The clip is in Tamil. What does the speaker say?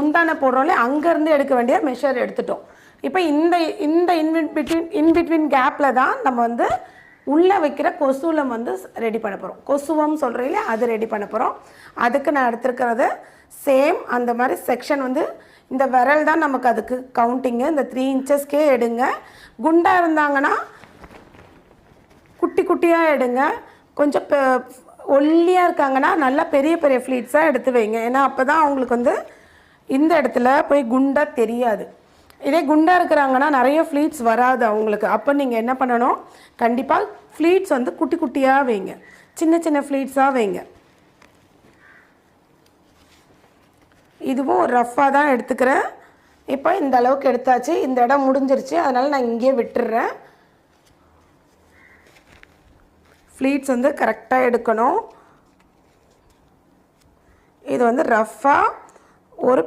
முந்தானை போடுறோம்ல அங்கேருந்து எடுக்க வேண்டிய மெஷர் எடுத்துட்டோம். இப்போ இந்த இந்த இன்பிட்வீன் கேப்பில் தான் நம்ம வந்து உள்ளே வைக்கிற கொசுவலம் வந்து ரெடி பண்ண போகிறோம். கொசுவம் சொல்கிறீங்களே அது ரெடி பண்ண போகிறோம். அதுக்கு நான் எடுத்துருக்கிறது சேம் அந்த மாதிரி செக்ஷன் வந்து இந்த விரல் தான் நமக்கு அதுக்கு கவுண்டிங்கு. இந்த 3 இன்ச்சஸ்க்கே எடுங்க. குண்டாக இருந்தாங்கன்னா குட்டி குட்டியாக எடுங்க. கொஞ்சம் ஒல்லியாக இருக்காங்கன்னா நல்லா பெரிய பெரிய ஃப்ளீட்ஸாக எடுத்து வைங்க. ஏன்னா அப்போ தான் அவங்களுக்கு வந்து இந்த இடத்துல போய் குண்டாக தெரியாது. இதே குண்டாக இருக்கிறாங்கன்னா நிறைய ஃப்ளீட்ஸ் வராது அவங்களுக்கு. அப்போ நீங்கள் என்ன பண்ணணும், கண்டிப்பாக ஃப்ளீட்ஸ் வந்து குட்டி குட்டியாக வைங்க, சின்ன சின்ன ஃப்ளீட்ஸாக வைங்க. இதுவும் ரஃப்பாக தான் எடுத்துக்கிறேன். இப்போ இந்த அளவுக்கு எடுத்தாச்சு. இந்த இடம் முடிஞ்சிருச்சு, அதனால் நான் இங்கேயே விட்டுடுறேன். ஃப்ளீட்ஸ் வந்து கரெக்டாக எடுக்கணும். இது வந்து ரஃப்பாக ஒரு